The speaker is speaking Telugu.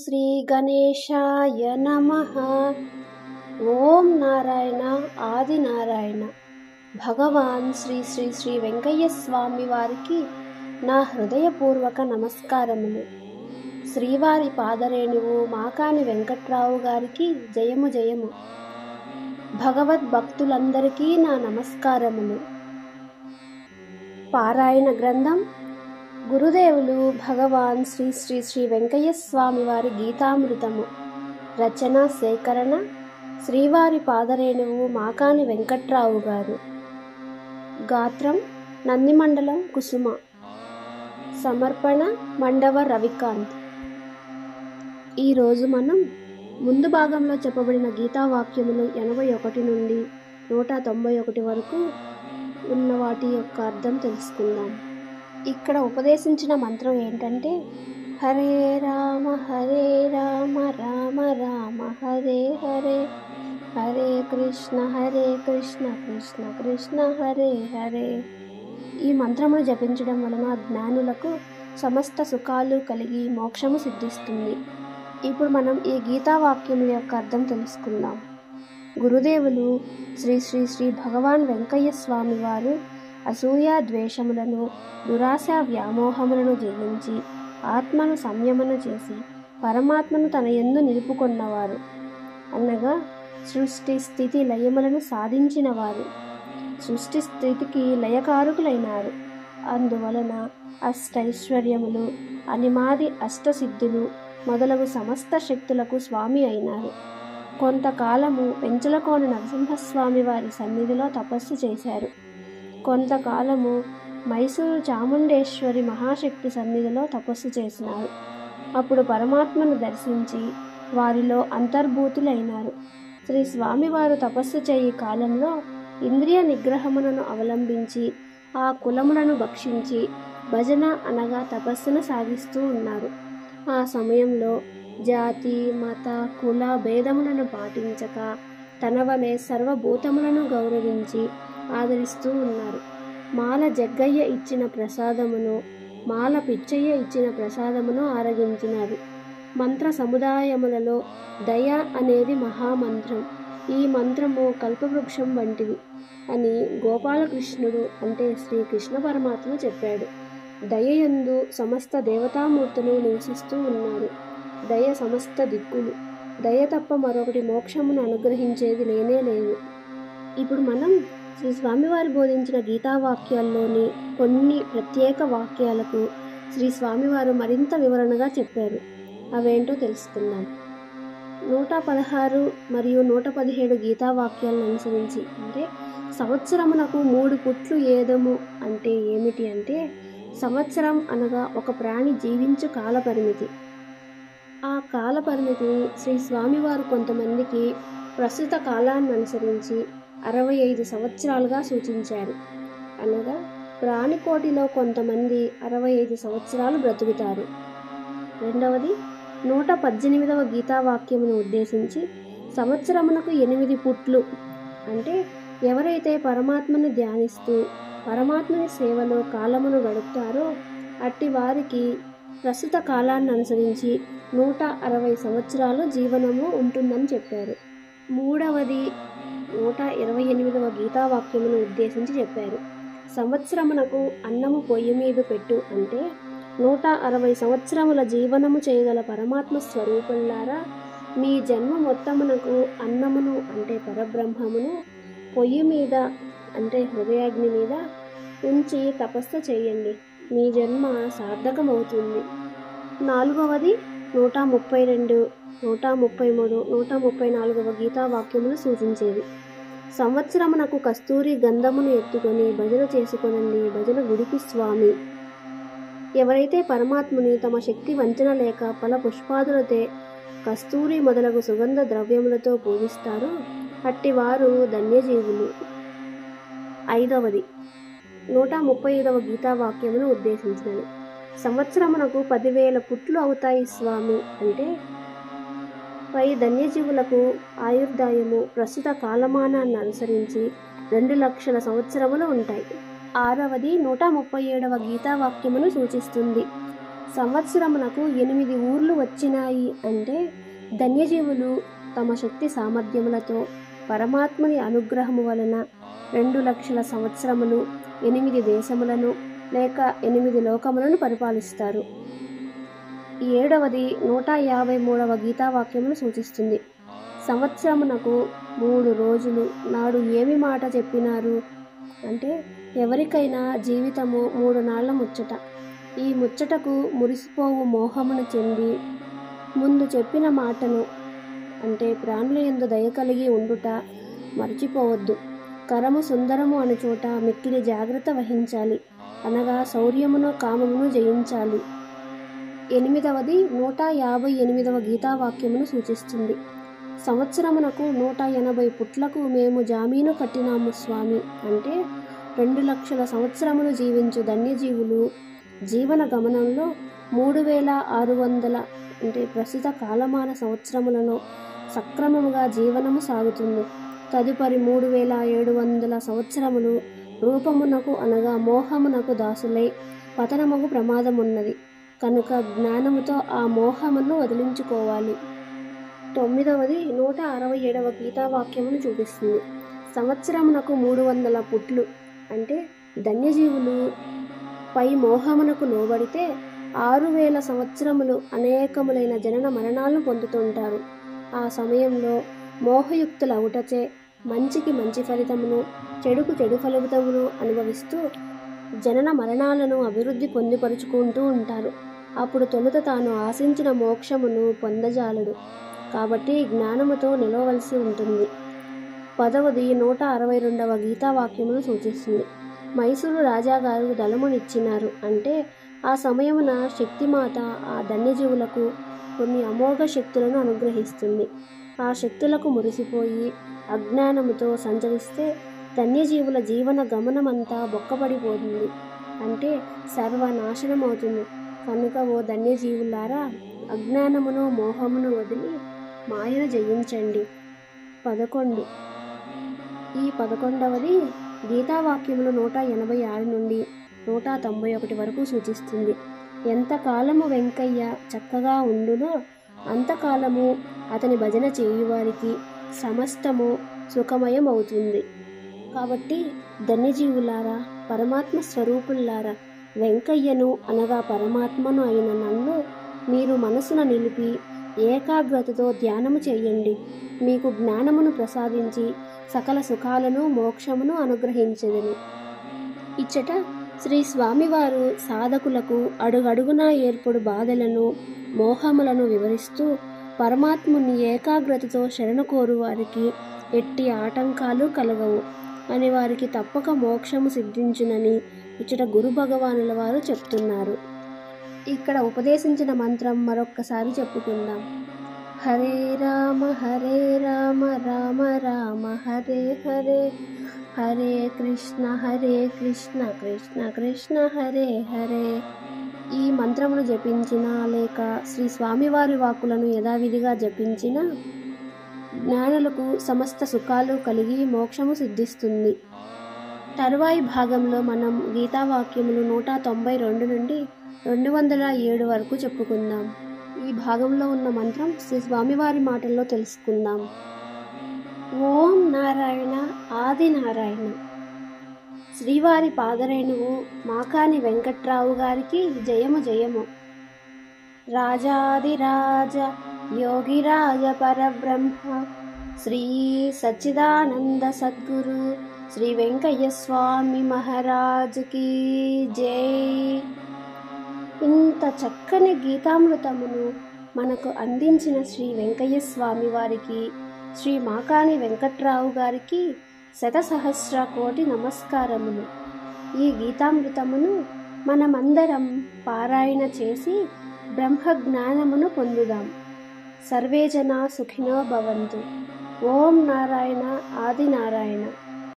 శ్రీ గణేశాయ నమః. ఓం నారాయణ ఆదినారాయణ. భగవాన్ శ్రీ శ్రీ శ్రీ వెంకయ్య స్వామి వారికి నా హృదయపూర్వక నమస్కారములు. శ్రీవారి పాదరేణువు మాకాని వెంకట్రావు గారికి జయము జయము. భగవద్భక్తులందరికీ నా నమస్కారములు. పారాయణ గ్రంథం గురుదేవులు భగవాన్ శ్రీ శ్రీ శ్రీ వెంకయ్య స్వామి వారి గీతామృతము. రచన సేకరణ శ్రీవారి పాదరేణువు మాకాని వెంకట్రావు గారు. గాత్రం నందిమండలం కుసుమ. సమర్పణ మండవ రవికాంత్. ఈరోజు మనం ముందు భాగంలో చెప్పబడిన గీతావాక్యములు 81 నుండి 191 వరకు ఉన్న వాటి యొక్క అర్థం తెలుసుకుందాం. ఇక్కడ ఉపదేశించిన మంత్రం ఏంటంటే, హరే రామ రామ రామ హరే హరే, హరే కృష్ణ కృష్ణ కృష్ణ హరే హరే. ఈ మంత్రమును జపించడం వలన జ్ఞానులకు సమస్త సుఖాలు కలిగి మోక్షము సిద్ధిస్తుంది. ఇప్పుడు మనం ఈ గీతావాక్యముల యొక్క అర్థం తెలుసుకుందాం. గురుదేవులు శ్రీ శ్రీ శ్రీ భగవాన్ వెంకయ్య స్వామి వారు అసూయ ద్వేషములను, దురాశ వ్యామోహములను జయించి ఆత్మను సంయమన చేసి పరమాత్మను తన యందు నిలుపుకొన్నవారు, అనగా సృష్టి స్థితి లయములను సాధించిన వారు, సృష్టి స్థితికి లయకారకులైనారు. అందువలన అష్టైశ్వర్యములు, అనిమాది అష్టసిద్ధులు మొదలగు సమస్త శక్తులకు స్వామి అయినారు. కొంతకాలము పెంచలకోన నరసింహస్వామి వారి సన్నిధిలో తపస్సు చేశారు. కొంతకాలము మైసూరు చాముండేశ్వరి మహాశక్తి సన్నిధిలో తపస్సు చేసినారు. అప్పుడు పరమాత్మను దర్శించి వారిలో అంతర్భూతులైనారు. శ్రీ స్వామివారు తపస్సు చేయి కాలంలో ఇంద్రియ నిగ్రహములను అవలంబించి ఆ కులములను భక్షించి భజన అనగా తపస్సును సాగిస్తూ ఉన్నారు. ఆ సమయంలో జాతి మత కుల భేదములను పాటించక తన వలె సర్వభూతములను గౌరవించి ఆదరిస్తూ ఉన్నారు. మాల జగ్గయ్య ఇచ్చిన ప్రసాదమును, మాల పిచ్చయ్య ఇచ్చిన ప్రసాదమును ఆరగించినారు. మంత్ర సముదాయములలో దయ అనేది మహామంత్రం. ఈ మంత్రము కల్పవృక్షం వంటిది అని గోపాలకృష్ణుడు అంటే శ్రీకృష్ణ పరమాత్మ చెప్పాడు. దయయందు సమస్త దేవతామూర్తులు నివసిస్తూ ఉన్నారు. దయ సమస్త దిక్కులు. దయ తప్ప మరొకటి మోక్షమును అనుగ్రహించేది లేనే లేదు. ఇప్పుడు మనం శ్రీ స్వామివారు బోధించిన గీతావాక్యాల్లోని కొన్ని ప్రత్యేక వాక్యాలకు శ్రీ స్వామివారు మరింత వివరణగా చెప్పారు. అవేంటో తెలుసుకుందాం. 116 మరియు 117 గీతావాక్యాలను అనుసరించి, అంటే సంవత్సరమునకు 3 పుట్లు ఏదము అంటే ఏమిటి అంటే, సంవత్సరం అనగా ఒక ప్రాణి జీవించు కాలపరిమితి. ఆ కాలపరిమితిని శ్రీ స్వామివారు కొంతమందికి ప్రస్తుత కాలాన్ని అనుసరించి 65 సంవత్సరాలుగా సూచించారు. అనగా ప్రాణికోటిలో కొంతమంది 65 సంవత్సరాలు బ్రతుకుతారు. రెండవది 118వ గీతావాక్యమును ఉద్దేశించి, సంవత్సరమునకు 8 పుట్లు అంటే ఎవరైతే పరమాత్మను ధ్యానిస్తూ పరమాత్మని సేవలో కాలమును గడుపుతారో అట్టి వారికి ప్రస్తుత కాలాన్ని అనుసరించి 160 సంవత్సరాలు జీవనము ఉంటుందని చెప్పారు. మూడవది 128వ గీతావాక్యమును ఉద్దేశించి చెప్పారు. సంవత్సరమునకు అన్నము పొయ్యి మీద పెట్టు అంటే 160 సంవత్సరముల జీవనము చేయగల పరమాత్మ స్వరూపులారా, మీ జన్మ మొత్తమునకు అన్నమును అంటే పరబ్రహ్మమును పొయ్యి మీద అంటే హృదయాగ్ని మీద ఉంచి తపస్సు చేయండి. మీ జన్మ సార్థకమవుతుంది. నాలుగవది 132, 133, 134వ గీతావాక్యములు సూచించేది. సంవత్సరమునకు కస్తూరి గంధమును ఎత్తుకొని భజన చేసుకొనండి, భజన గుడికి స్వామి. ఎవరైతే పరమాత్ముని తమ శక్తి వంచన లేక ఫల పుష్పాదులతో కస్తూరి మొదలగు సుగంధ ద్రవ్యములతో పూజిస్తారో అట్టివారు ధన్యజీవులు. ఐదవది 135వ గీతావాక్యమును ఉద్దేశించినది. సంవత్సరమునకు 10,000 పుట్లు అవుతాయి స్వామి అంటే పై ధన్యజీవులకు ఆయుర్దాయము ప్రస్తుత కాలమానాన్ని అనుసరించి 2 లక్షల సంవత్సరములు ఉంటాయి. ఆరవది 137వ గీతావాక్యమును సూచిస్తుంది. సంవత్సరమునకు 8 ఊర్లు వచ్చినాయి అంటే ధన్యజీవులు తమ శక్తి సామర్థ్యములతో పరమాత్ముని అనుగ్రహము వలన 2,00,000 సంవత్సరములు 8 దేశములను లేక 8 లోకములను పరిపాలిస్తారు. 7వది 153వ గీతావాక్యమును సూచిస్తుంది. సంవత్సరమునకు 3 రోజులు నాడు ఏమి మాట చెప్పినారు అంటే ఎవరికైనా జీవితము 3 నాళ్ల ముచ్చట. ఈ ముచ్చటకు మురిసిపోవు మోహమును చెంది ముందు చెప్పిన మాటను అంటే ప్రాణుల యందు దయ కలిగి ఉండుట మర్చిపోవద్దు. కరము సుందరము అను చోట మిక్కిలి జాగ్రత్త వహించాలి, అనగా శౌర్యమును కామమును జయించాలి. 8వది 158వ గీతావాక్యమును సూచిస్తుంది. సంవత్సరమునకు 180 పుట్లకు మేము జామీను కట్టినాము స్వామి అంటే 2,00,000 సంవత్సరములు జీవించు ధన్యజీవులు జీవన గమనంలో 3,600 అంటే ప్రస్తుత కాలమాన సంవత్సరములలో సక్రమముగా జీవనము సాగుతుంది. తదుపరి 3,700 సంవత్సరములు రూపమునకు అనగా మోహమునకు దాసులై పతనముకు ప్రమాదమున్నది కనుక జ్ఞానముతో ఆ మోహమును వదిలించుకోవాలి. 9వది 167వ గీతావాక్యమును చూపిస్తుంది. సంవత్సరమునకు 300 పుట్లు అంటే ధన్యజీవులు పై మోహమునకు లోబడితే 6,000 సంవత్సరములు అనేకములైన జనన మరణాలను పొందుతుంటారు. ఆ సమయంలో మోహయుక్తుల అవుటచే మంచికి మంచి ఫలితమును చెడుకు చెడు ఫలితమును అనుభవిస్తూ జనన మరణాలను అభివృద్ధి పొందిపరుచుకుంటూ ఉంటారు. అప్పుడు తొలుత తాను ఆశించిన మోక్షమును పొందజాలడు కాబట్టి జ్ఞానముతో నిలవలసి ఉంటుంది. 10వది 162వ గీతావాక్యమును సూచిస్తుంది. మైసూరు రాజాగారు దళమునిచ్చినారు అంటే ఆ సమయమున శక్తిమాత ఆ ధన్యజీవులకు కొన్ని అమోఘ శక్తులను అనుగ్రహిస్తుంది. ఆ శక్తులకు మురిసిపోయి అజ్ఞానముతో సంచరిస్తే ధన్యజీవుల జీవన గమనమంతా బొక్కపడిపోతుంది అంటే సర్వనాశనమవుతుంది. కనుక ఓ ధన్యజీవులారా అజ్ఞానమును మోహమును వదిలి మాయను జయించండి. 11 ఈ 11వది గీతావాక్యములు 186 నుండి 191 వరకు సూచిస్తుంది. ఎంతకాలము వెంకయ్య చక్కగా ఉండునో అంతకాలము అతని భజన చేయువారికి సమస్తము సుఖమయం అవుతుంది. కాబట్టి ధన్యజీవులారా పరమాత్మ స్వరూపులారా వెంకయ్యను అనగా పరమాత్మను అయిన నన్ను మీరు మనసున నిలిపి ఏకాగ్రతతో ధ్యానము చేయండి. మీకు జ్ఞానమును ప్రసాదించి సకల సుఖాలను మోక్షమును అనుగ్రహించెదను. ఇచ్చట శ్రీ స్వామివారు సాధకులకు అడుగడుగునా ఏర్పడు బాధలను మోహములను వివరిస్తూ పరమాత్ముని ఏకాగ్రతతో శరణు కోరు వారికి ఎట్టి ఆటంకాలు కలగవు అని వారికి తప్పక మోక్షము సిద్ధించునని ఇచ్చట గురు భగవానుల వారు చెప్తున్నారు. ఇక్కడ ఉపదేశించిన మంత్రం మరొక్కసారి చెప్పుకుందాం. హరే రామ రామ రామ హరే హరే, హరే కృష్ణ కృష్ణ కృష్ణ హరే హరే. ఈ మంత్రమును జపించిన లేక శ్రీ స్వామివారి వాక్కులను యథావిధిగా జపించిన జ్ఞానులకు సమస్త సుఖాలు కలిగి మోక్షము సిద్ధిస్తుంది. తరువాయి భాగంలో మనం గీతావాక్యములు 192 నుండి 207 వరకు చెప్పుకుందాం. ఈ భాగంలో ఉన్న మంత్రం శ్రీ స్వామివారి మాటల్లో తెలుసుకుందాం. ఓం నారాయణ ఆది నారాయణ. శ్రీవారి పాదరేణువు మాకాని వెంకట్రావు గారికి జయము జయము. రాజాదిరాజ యోగిరాజ పరబ్రహ్మ శ్రీ సచ్చిదానంద సద్గురు శ్రీ వెంకయ్య స్వామి మహారాజుకి జై. ఇంత చక్కని గీతామృతమును మనకు అందించిన శ్రీ వెంకయ్య స్వామి వారికి, శ్రీ మాకాని వెంకట్రావు గారికి శతసహస్ర కోటి నమస్కారములు. ఈ గీతామృతమును మనమందరం పారాయణ చేసి బ్రహ్మజ్ఞానమును పొందుదాం. సర్వే జనా సుఖినో భవంతు. ఓం నారాయణ ఆది నారాయణ.